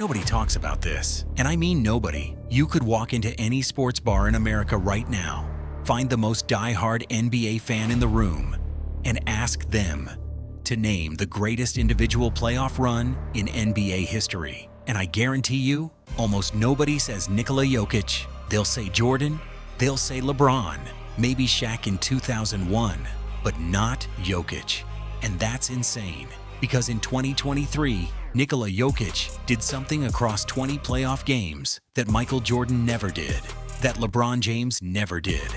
Nobody talks about this, and I mean nobody. You could walk into any sports bar in America right now, find the most die-hard NBA fan in the room, and ask them to name the greatest individual playoff run in NBA history. And I guarantee you, almost nobody says Nikola Jokic. They'll say Jordan, they'll say LeBron, maybe Shaq in 2001, but not Jokic. And that's insane, because in 2023, Nikola Jokic did something across 20 playoff games that Michael Jordan never did, that LeBron James never did,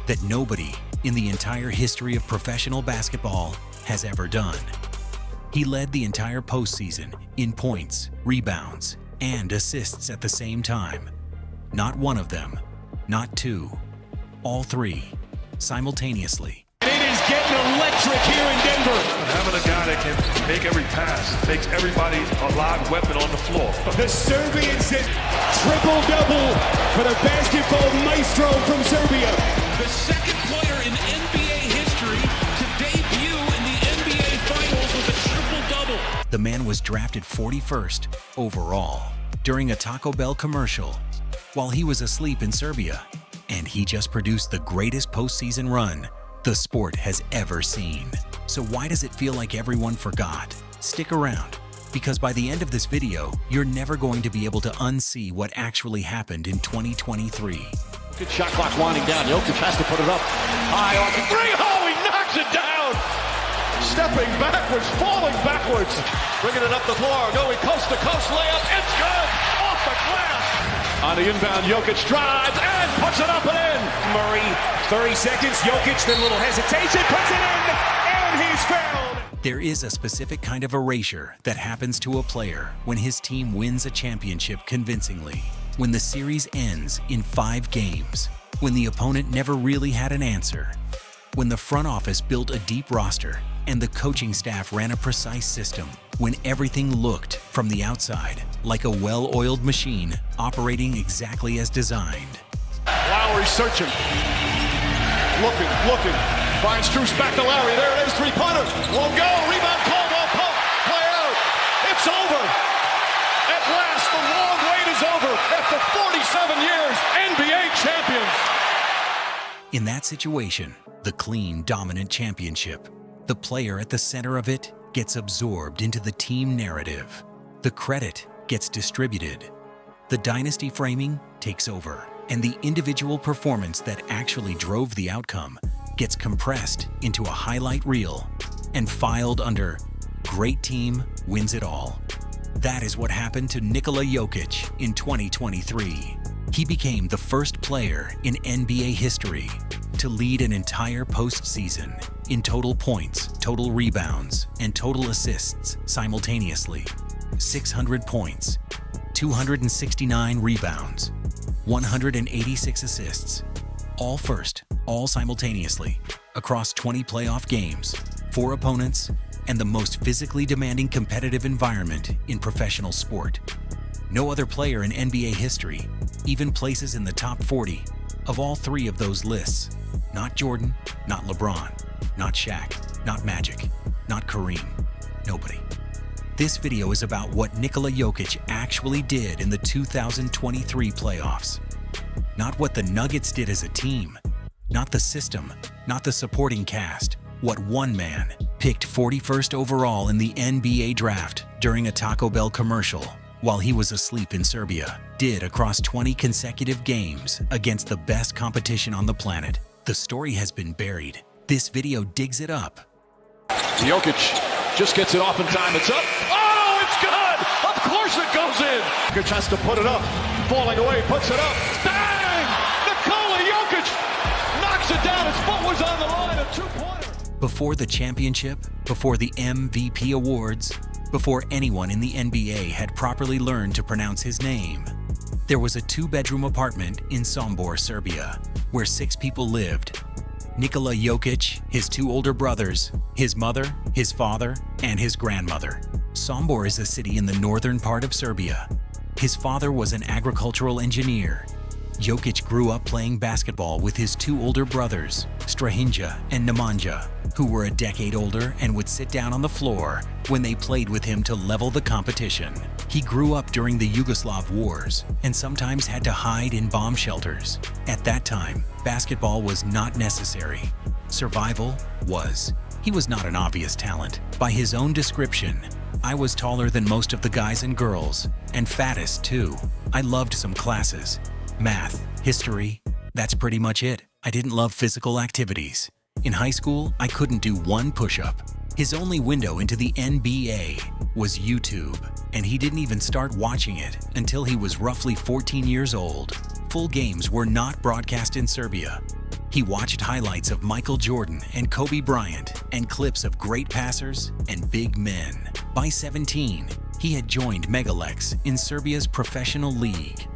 that nobody in the entire history of professional basketball has ever done. He led the entire postseason in points, rebounds, and assists at the same time. Not one of them, not two, all three, simultaneously. It is getting electric here in Denver. Having a guy that can make every pass makes everybody a live weapon on the floor. The Serbians hit triple-double for the basketball maestro from Serbia. The second player in NBA history to debut in the NBA Finals with a triple-double. The man was drafted 41st overall during a Taco Bell commercial while he was asleep in Serbia, and he just produced the greatest postseason run the sport has ever seen. So why does it feel like everyone forgot? Stick around, because by the end of this video, you're never going to be able to unsee what actually happened in 2023. Good shot clock winding down. Jokic has to put it up. High off the three. Oh, he knocks it down. Stepping backwards, falling backwards. Bringing it up the floor. Going coast to coast layup. It's good. Off the glass. On the inbound, Jokic drives and puts it up and in. Murray, 30 seconds. Jokic, then a little hesitation. Puts it in, and he's fouled. There is a specific kind of erasure that happens to a player when his team wins a championship convincingly, when the series ends in 5 games, when the opponent never really had an answer, when the front office built a deep roster and the coaching staff ran a precise system, when everything looked, from the outside, like a well-oiled machine operating exactly as designed. Lowry searching. Looking. Finds Truce back to Lowry. There it is, three-pointer. Won't go. Rebound, Caldwell, pump. Play out. It's over. At last, the long wait is over. After 47 years, NBA champions. In that situation, the clean, dominant championship, the player at the center of it gets absorbed into the team narrative. The credit gets distributed. The dynasty framing takes over, and the individual performance that actually drove the outcome gets compressed into a highlight reel and filed under "Great team wins it all." That is what happened to Nikola Jokic in 2023. He became the first player in NBA history to lead an entire postseason in total points, total rebounds, and total assists simultaneously. 600 points, 269 rebounds, 186 assists, all first, all simultaneously, across 20 playoff games, 4 opponents, and the most physically demanding competitive environment in professional sport. No other player in NBA history even places in the top 40 of all 3 of those lists. Not Jordan, not LeBron, not Shaq, not Magic, not Kareem, nobody. This video is about what Nikola Jokic actually did in the 2023 playoffs. Not what the Nuggets did as a team, not the system, not the supporting cast. What one man, picked 41st overall in the NBA draft during a Taco Bell commercial while he was asleep in Serbia, did across 20 consecutive games against the best competition on the planet. The story has been buried. This video digs it up. Jokic just gets it off in time. It's up. Oh, it's good. Of course it goes in. Jokic has to put it up. Falling away, puts it up. Bang! Nikola Jokic knocks it down. His foot was on the line. A two-pointer. Before the championship, before the MVP awards, before anyone in the NBA had properly learned to pronounce his name, there was a 2-bedroom apartment in Sombor, Serbia, where 6 people lived. Nikola Jokic, his 2 older brothers, his mother, his father, and his grandmother. Sombor is a city in the northern part of Serbia. His father was an agricultural engineer. Jokic grew up playing basketball with his two older brothers, Strahinja and Nemanja, who were a decade older and would sit down on the floor when they played with him to level the competition. He grew up during the Yugoslav wars and sometimes had to hide in bomb shelters. At that time, basketball was not necessary. Survival was. He was not an obvious talent. By his own description, I was taller than most of the guys and girls, and fattest too. I loved some classes. Math, history, that's pretty much it. I didn't love physical activities. In high school, I couldn't do one push-up. His only window into the NBA was YouTube, and he didn't even start watching it until he was roughly 14 years old. Full games were not broadcast in Serbia. He watched highlights of Michael Jordan and Kobe Bryant and clips of great passers and big men. By 17, he had joined Megalex in Serbia's professional league.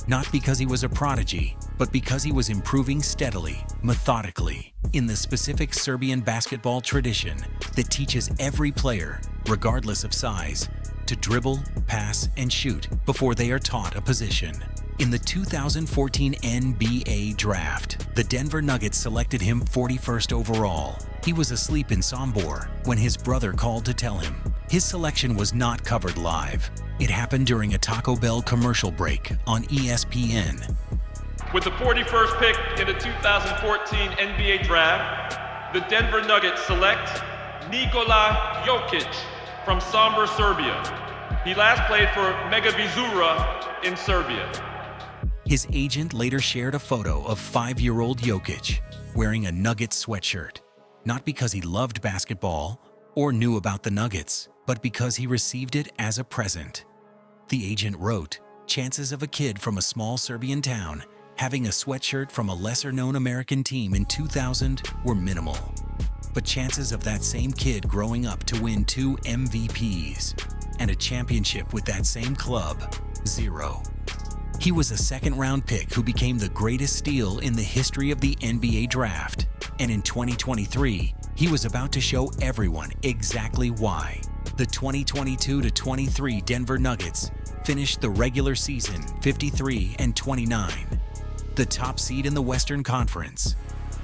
Not because he was a prodigy, but because he was improving steadily, methodically, in the specific Serbian basketball tradition that teaches every player, regardless of size, to dribble, pass, and shoot before they are taught a position. In the 2014 NBA draft, the Denver Nuggets selected him 41st overall. He was asleep in Sombor when his brother called to tell him. His selection was not covered live. It happened during a Taco Bell commercial break on ESPN. With the 41st pick in the 2014 NBA Draft, the Denver Nuggets select Nikola Jokic from Sombor, Serbia. He last played for Mega Vizura in Serbia. His agent later shared a photo of 5-year-old Jokic wearing a Nuggets sweatshirt, not because he loved basketball or knew about the Nuggets, but because he received it as a present. The agent wrote, "Chances of a kid from a small Serbian town having a sweatshirt from a lesser-known American team in 2000 were minimal. But chances of that same kid growing up to win 2 MVPs and a championship with that same club, 0. He was a second-round pick who became the greatest steal in the history of the NBA draft. And in 2023, he was about to show everyone exactly why. The 2022-23 Denver Nuggets finished the regular season 53-29, the top seed in the Western Conference.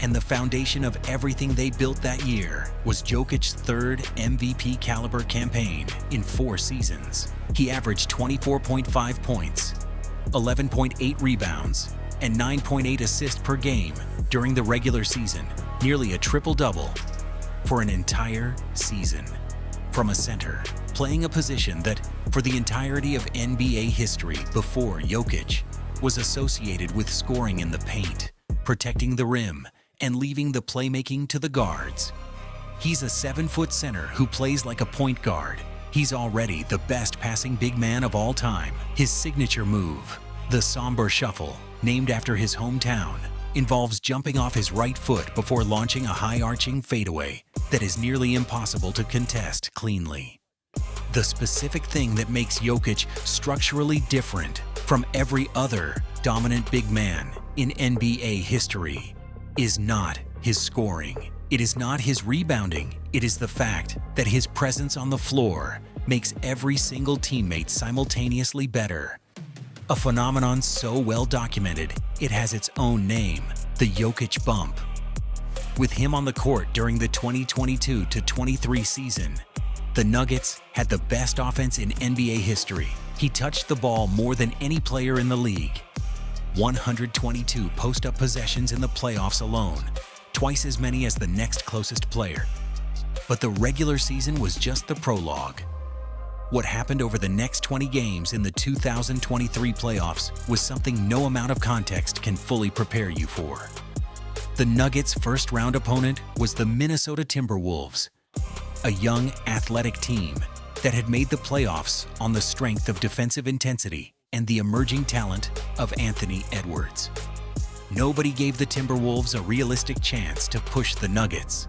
And the foundation of everything they built that year was Jokic's third MVP-caliber campaign in 4 seasons. He averaged 24.5 points, 11.8 rebounds, and 9.8 assists per game during the regular season, nearly a triple-double for an entire season. From a center, playing a position that, for the entirety of NBA history before Jokic, was associated with scoring in the paint, protecting the rim, and leaving the playmaking to the guards. He's a 7-foot center who plays like a point guard. He's already the best passing big man of all time. His signature move, the Sombor Shuffle, named after his hometown, involves jumping off his right foot before launching a high-arching fadeaway that is nearly impossible to contest cleanly. The specific thing that makes Jokic structurally different from every other dominant big man in NBA history is not his scoring. It is not his rebounding. It is the fact that his presence on the floor makes every single teammate simultaneously better. A phenomenon so well documented, it has its own name, the Jokic bump. With him on the court during the 2022-23 season, the Nuggets had the best offense in NBA history. He touched the ball more than any player in the league. 122 post-up possessions in the playoffs alone, twice as many as the next closest player. But the regular season was just the prologue. What happened over the next 20 games in the 2023 playoffs was something no amount of context can fully prepare you for. The Nuggets' first-round opponent was the Minnesota Timberwolves, a young, athletic team that had made the playoffs on the strength of defensive intensity and the emerging talent of Anthony Edwards. Nobody gave the Timberwolves a realistic chance to push the Nuggets.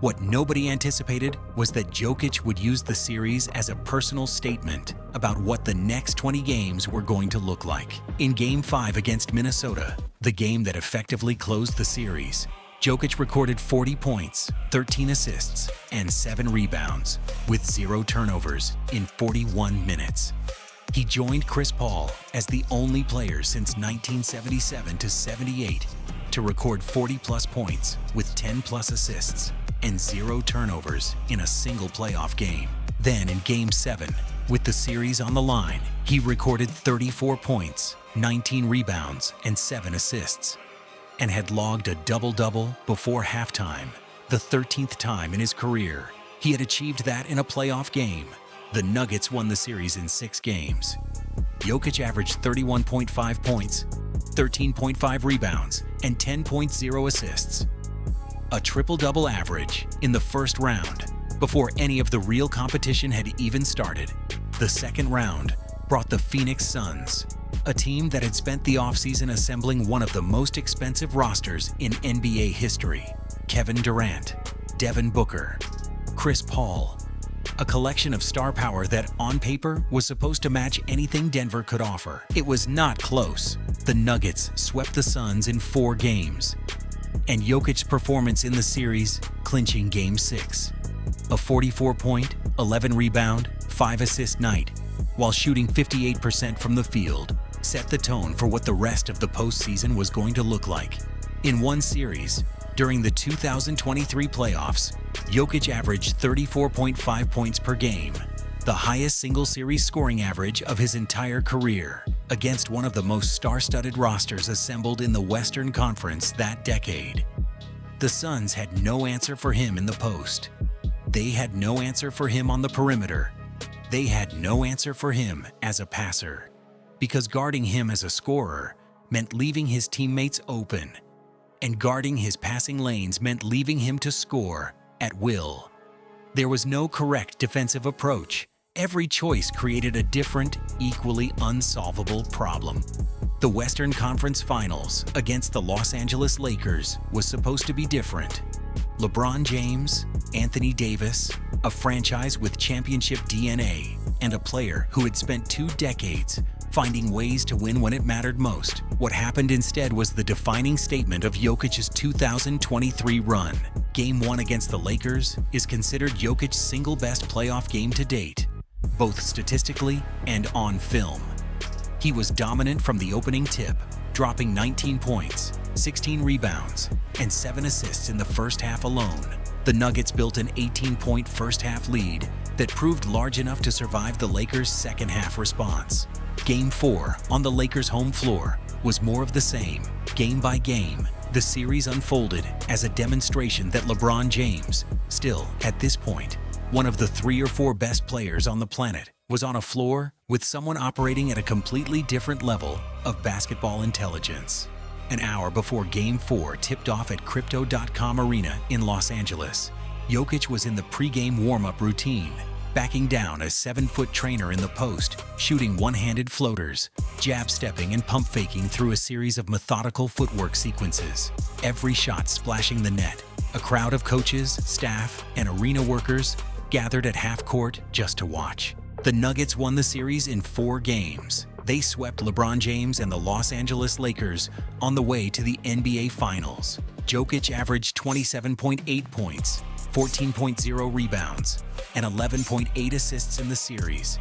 What nobody anticipated was that Jokic would use the series as a personal statement about what the next 20 games were going to look like. In Game 5 against Minnesota, the game that effectively closed the series, Jokic recorded 40 points, 13 assists, and 7 rebounds, with 0 turnovers in 41 minutes. He joined Chris Paul as the only player since 1977 to 78 to record 40-plus points with 10-plus assists and 0 turnovers in a single playoff game. Then in Game 7, with the series on the line, he recorded 34 points, 19 rebounds, and 7 assists, and had logged a double-double before halftime, the 13th time in his career he had achieved that in a playoff game. The Nuggets won the series in 6 games. Jokic averaged 31.5 points, 13.5 rebounds, and 10.0 assists. A triple-double average in the first round before any of the real competition had even started. The second round brought the Phoenix Suns, a team that had spent the offseason assembling one of the most expensive rosters in NBA history. Kevin Durant, Devin Booker, Chris Paul, a collection of star power that, on paper, was supposed to match anything Denver could offer. It was not close. The Nuggets swept the Suns in 4 games, and Jokic's performance in the series, clinching Game 6. A 44-point, 11-rebound, 5-assist night, while shooting 58% from the field, set the tone for what the rest of the postseason was going to look like. In one series, during the 2023 playoffs, Jokic averaged 34.5 points per game, the highest single-series scoring average of his entire career, against one of the most star-studded rosters assembled in the Western Conference that decade. The Suns had no answer for him in the post. They had no answer for him on the perimeter. They had no answer for him as a passer, because guarding him as a scorer meant leaving his teammates open, and guarding his passing lanes meant leaving him to score at will. There was no correct defensive approach. Every choice created a different, equally unsolvable problem. The Western Conference Finals against the Los Angeles Lakers was supposed to be different. LeBron James, Anthony Davis, a franchise with championship DNA, and a player who had spent 2 decades finding ways to win when it mattered most. What happened instead was the defining statement of Jokic's 2023 run. Game 1 against the Lakers is considered Jokic's single best playoff game to date, both statistically and on film. He was dominant from the opening tip, dropping 19 points, 16 rebounds, and 7 assists in the first half alone. The Nuggets built an 18-point first-half lead that proved large enough to survive the Lakers' second-half response. Game 4 on the Lakers' home floor was more of the same. Game by game, the series unfolded as a demonstration that LeBron James, still at this point one of the 3 or 4 best players on the planet, was on a floor with someone operating at a completely different level of basketball intelligence. An hour before Game 4 tipped off at Crypto.com Arena in Los Angeles, Jokic was in the pregame warm-up routine, backing down a 7-foot trainer in the post, shooting one-handed floaters, jab-stepping and pump-faking through a series of methodical footwork sequences, every shot splashing the net. A crowd of coaches, staff, and arena workers gathered at half-court just to watch. The Nuggets won the series in 4 games. They swept LeBron James and the Los Angeles Lakers on the way to the NBA Finals. Jokic averaged 27.8 points, 14.0 rebounds, and 11.8 assists in the series.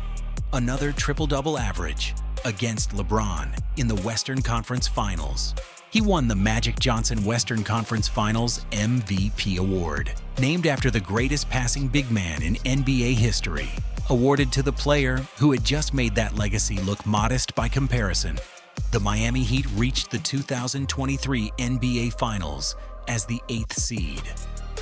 Another triple-double average against LeBron in the Western Conference Finals. He won the Magic Johnson Western Conference Finals MVP award, named after the greatest passing big man in NBA history, awarded to the player who had just made that legacy look modest by comparison. The Miami Heat reached the 2023 NBA Finals as the 8th seed,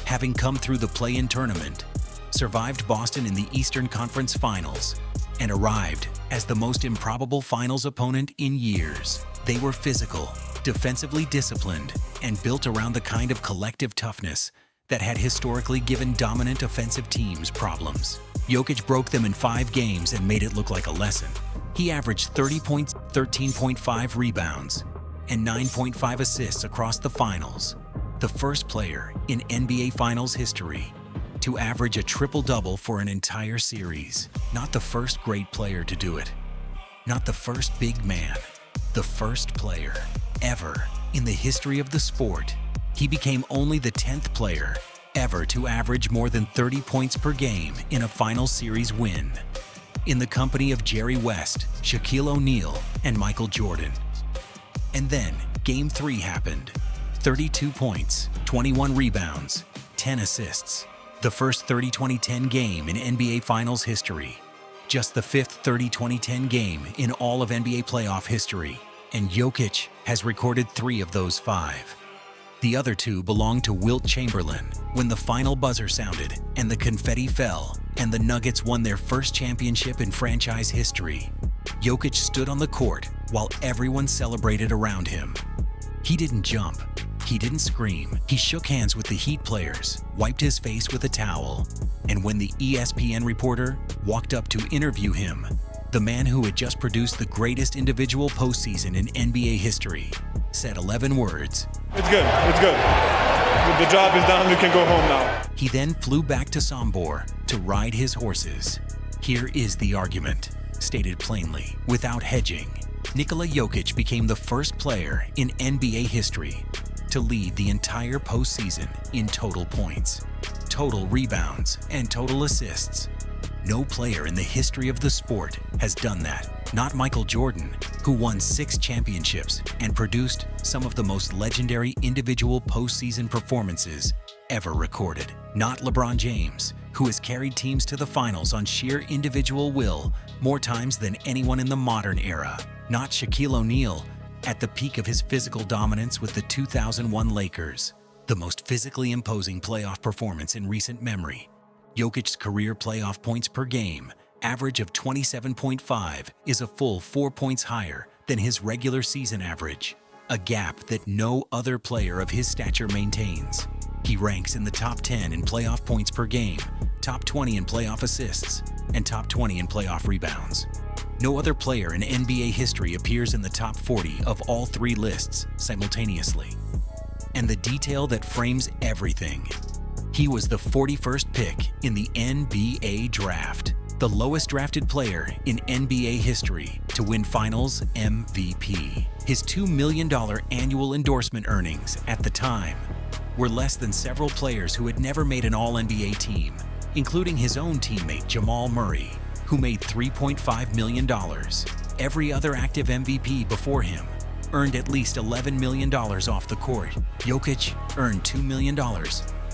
having come through the play-in tournament, survived Boston in the Eastern Conference Finals, and arrived as the most improbable finals opponent in years. They were physical, defensively disciplined, and built around the kind of collective toughness that had historically given dominant offensive teams problems. Jokic broke them in 5 games and made it look like a lesson. He averaged 30 points, 13.5 rebounds, and 9.5 assists across the finals. The first player in NBA Finals history to average a triple-double for an entire series. Not the first great player to do it. Not the first big man. The first player ever in the history of the sport. He became only the 10th player ever to average more than 30 points per game in a final series win. in the company of Jerry West, Shaquille O'Neal, and Michael Jordan. And then, Game 3 happened. 32 points, 21 rebounds, 10 assists. The first 30-20-10 game in NBA Finals history. Just the fifth 30-20-10 game in all of NBA playoff history. And Jokic has recorded 3 of those 5. The other 2 belong to Wilt Chamberlain when the final buzzer sounded and the confetti fell and the Nuggets won their first championship in franchise history. Jokic stood on the court while everyone celebrated around him. He didn't jump. He didn't scream. He shook hands with the Heat players, wiped his face with a towel, and when the ESPN reporter walked up to interview him, the man who had just produced the greatest individual postseason in NBA history said 11 words. It's good. It's good. The job is done. We can go home now. He then flew back to Sombor to ride his horses. Here is the argument, stated plainly, without hedging. Nikola Jokic became the first player in NBA history to lead the entire postseason in total points, total rebounds, and total assists. No player in the history of the sport has done that. Not Michael Jordan, who won 6 championships and produced some of the most legendary individual postseason performances ever recorded. Not LeBron James, who has carried teams to the finals on sheer individual will more times than anyone in the modern era. Not Shaquille O'Neal, at the peak of his physical dominance with the 2001 Lakers, the most physically imposing playoff performance in recent memory. Jokic's career playoff points per game average of 27.5 is a full 4 points higher than his regular season average, a gap that no other player of his stature maintains. He ranks in the top 10 in playoff points per game, top 20 in playoff assists, and top 20 in playoff rebounds. No other player in NBA history appears in the top 40 of all 3 lists simultaneously. And the detail that frames everything: he was the 41st pick in the NBA draft, the lowest drafted player in NBA history to win Finals MVP. His $2 million annual endorsement earnings at the time were less than several players who had never made an All-NBA team, including his own teammate Jamal Murray, who made $3.5 million. Every other active MVP before him earned at least $11 million off the court. Jokic earned $2 million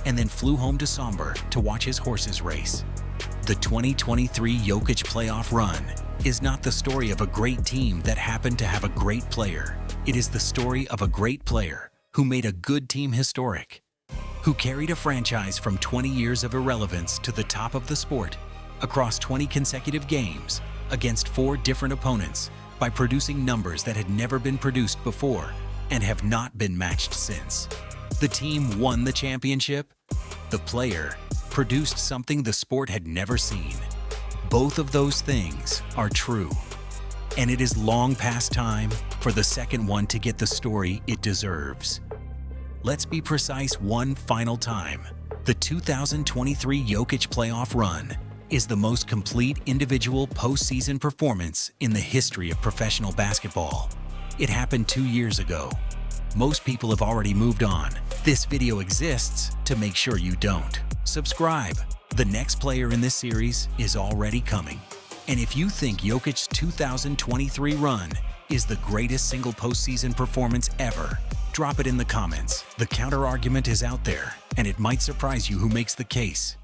and then flew home to Sombor to watch his horses race. The 2023 Jokic playoff run is not the story of a great team that happened to have a great player. It is the story of a great player who made a good team historic, who carried a franchise from 20 years of irrelevance to the top of the sport across 20 consecutive games against 4 different opponents by producing numbers that had never been produced before and have not been matched since. The team won the championship. The player produced something the sport had never seen. Both of those things are true. And it is long past time for the second one to get the story it deserves. Let's be precise one final time. The 2023 Jokic playoff run is the most complete individual postseason performance in the history of professional basketball. It happened 2 years ago. Most people have already moved on. This video exists to make sure you don't. Subscribe. The next player in this series is already coming. And if you think Jokic's 2023 run is the greatest single postseason performance ever, drop it in the comments. The counter-argument is out there, and it might surprise you who makes the case.